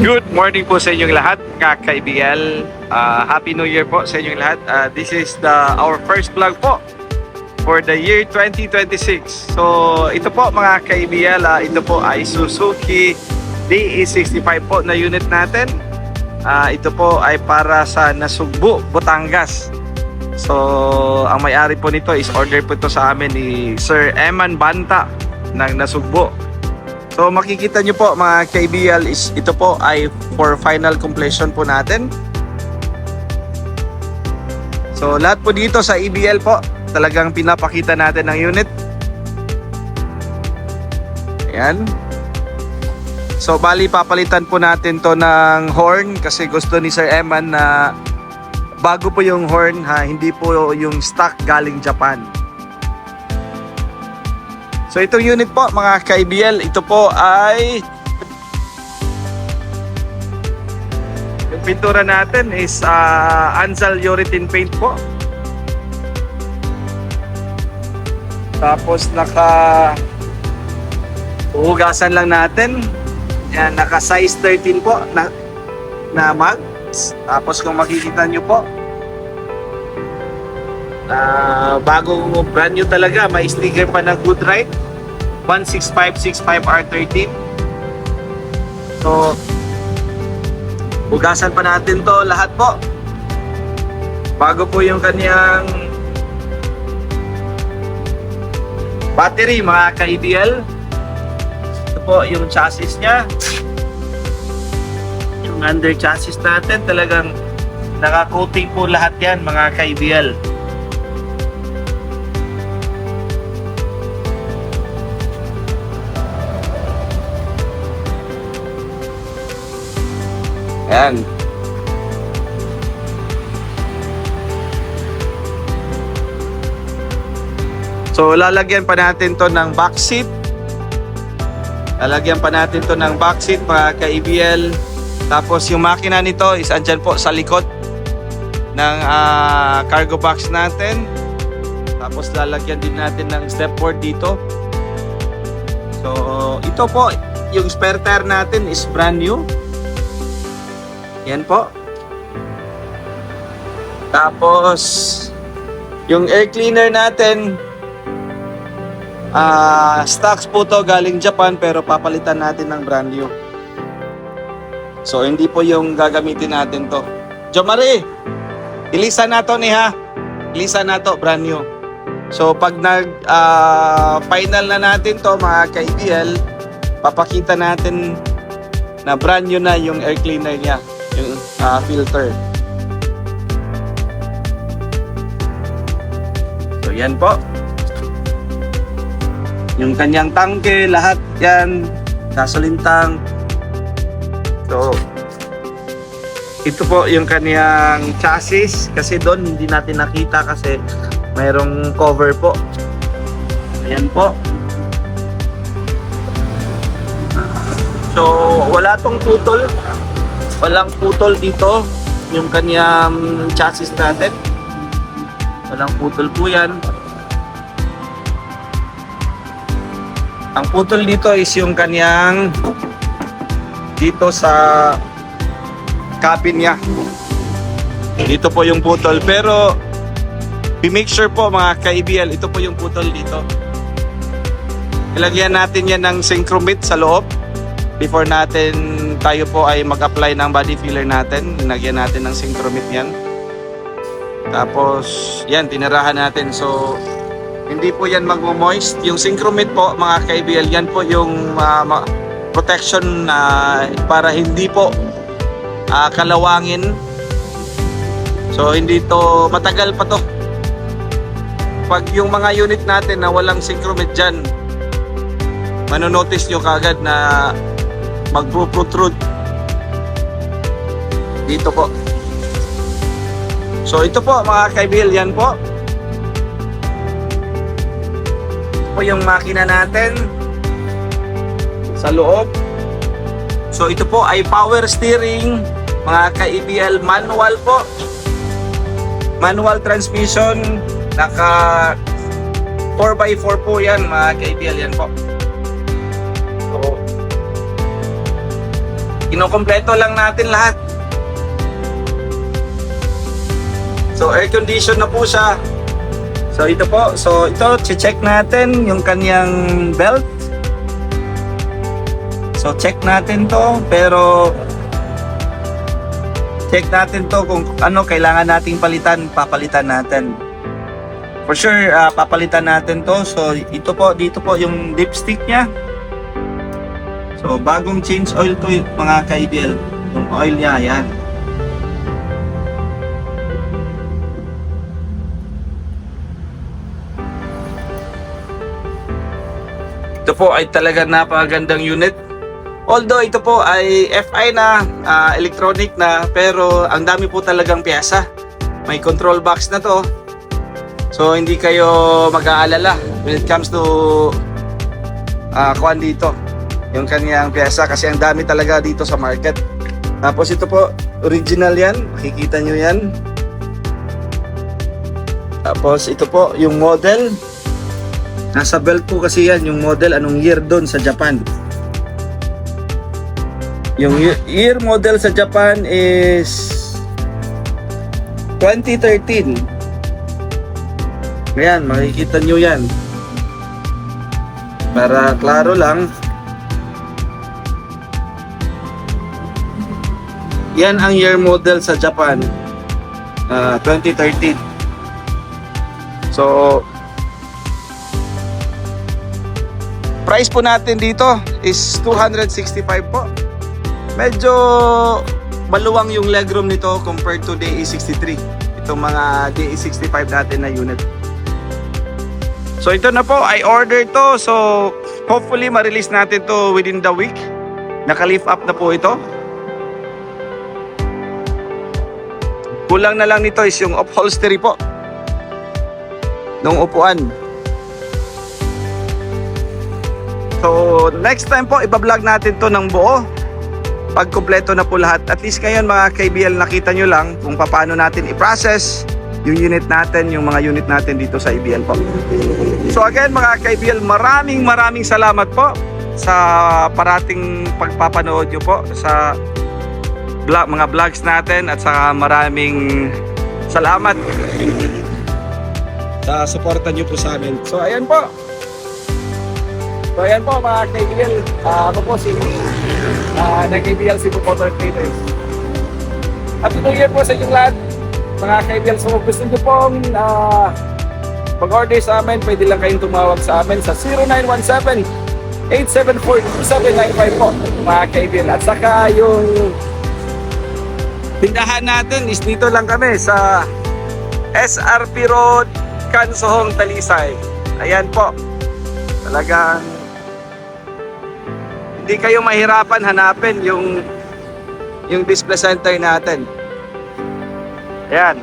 Good morning po sa inyong lahat, ka-KBL. Happy New Year po sa inyong lahat. This is our first vlog po for the year 2026. So ito po mga KBL, ito po ay Suzuki DE65 po na unit natin. Ito po ay para sa Nasugbu, Batangas. So ang may-ari po nito is order po ito sa amin ni Sir Eman Banta ng Nasugbu. So makikita nyo po mga KBL is ito po ay for final completion po natin. So lahat po dito sa EBL po talagang pinapakita natin ng unit. Ayan. So bali papalitan po natin to ng horn kasi gusto ni Sir Eman na bago po yung horn ha, hindi po yung stock galing Japan. So itong unit po mga ka-IBL, ito po ay yung pintura natin is Anzal Urethane paint po. Tapos uhugasan lang natin. Yan, naka size 13 po na mags. Tapos kung makikita nyo po, bagong brand new talaga, may sticker pa ng Goodride 16565R13. So hugasan pa natin to lahat po bago po yung kanyang battery mga ka-IBL. Ito po yung chassis nya, yung under chassis natin, talagang naka-coating po lahat yan mga ka-IBL. Ayan. So lalagyan pa natin to ng back seat. Lalagyan pa natin to ng back seat mga ka-IBL. Tapos yung makina nito is andyan po sa likod ng cargo box natin. Tapos lalagyan din natin ng step board dito. So ito po yung spare tire natin is brand new. Yan po. Tapos yung air cleaner natin, stocks po to galing Japan pero papalitan natin ng brand new. So hindi po yung gagamitin natin to. Jo Marie, ilisan na to ni ha. Ilisan na to, brand new. So pag final na natin to mga ka-IBL, papakita natin na brand new na yung air cleaner niya, yung filter. So yan po. Yung kanyang tangke, lahat yan, gasoline tank. So ito po yung kanyang chassis kasi doon hindi natin nakita kasi mayroong cover po. Ayan po. So wala tong putol. Walang putol dito yung kanyang chassis natin. Walang putol po yan. Ang putol dito is yung kanyang dito sa cabin niya. Dito po yung putol. Pero i-make sure po mga ka-IBL, ito po yung putol dito. Ilagyan natin yan ng Synchromit sa loob before natin tayo po ay mag-apply ng body filler natin. Linagyan natin ng Synchromit yan. Tapos yan, tinirahan natin. So hindi po yan mag-moist. Yung Synchromit po mga ka-IBL, yan po yung protection para hindi po kalawangin. So hindi to matagal pa to. Pag yung mga unit natin na walang Synchromit dyan, manonotice nyo kagad na mag-protrude dito po. So ito po mga ka-IBL, yan po. Ito po yung makina natin sa loob. So ito po ay power steering mga ka-IBL, manual po. Manual transmission, naka 4x4 po yan mga ka-IBL, yan po. So Kinokompleto lang natin lahat. So air condition na po siya. So ito po, so ito check natin yung kanyang belt. So check natin to, pero check natin to kung ano kailangan nating palitan, papalitan natin. For sure, papalitan natin to. So ito po, dito po yung dipstick niya. So bagong change oil to mga ka-IBL. Yung oil niya, yan. Ito po ay talaga napakagandang unit. Although ito po ay FI na, electronic na, pero ang dami po talagang piyesa. May control box na to. So hindi kayo mag-aalala when it comes to kuan dito. Yung kanyang piyesa kasi ang dami talaga dito sa market. Tapos ito po, original yan. Makikita nyo yan. Tapos ito po, yung model. Nasa belt po kasi yan, yung model, anong year doon sa Japan. Yung year model sa Japan is 2013. Ayan, makikita nyo yan. Para klaro lang. Yan ang year model sa Japan. 2013. So, price po natin dito is 265 po. Medyo maluwang yung legroom nito compared to DE63. Itong mga DE65 natin na unit. So ito na po, I order to. So hopefully ma-release natin to within the week. Naka-lift up na po ito. Kulang na lang nito is yung upholstery po nung upuan. So next time po iba-vlog natin to ng buo pag kumpleto na po lahat. At least ngayon mga ka-IBL, nakita nyo lang kung paano natin i-process yung unit natin, yung mga unit natin dito sa IBL po. So again mga ka-IBL, maraming salamat po sa parating pagpapanood nyo po sa mga vlogs natin, at saka maraming salamat sa suporta nyo po sa amin. So ayan po. So ayan po mga ka-IBL, ako po si nag-IBL Cebu Motor Traders. Happy New Year po sa inyong lahat mga ka-IBL. So gusto nyo pong mag-order sa amin, pwede lang kayong tumawag sa amin sa 0917-874-2795 po mga ka-IBL. At saka yung tindahan natin is dito lang kami sa SRP Road, Cansohong, Talisay. Ayan po, talagang hindi kayo mahirapan hanapin yung display center natin. Ayan.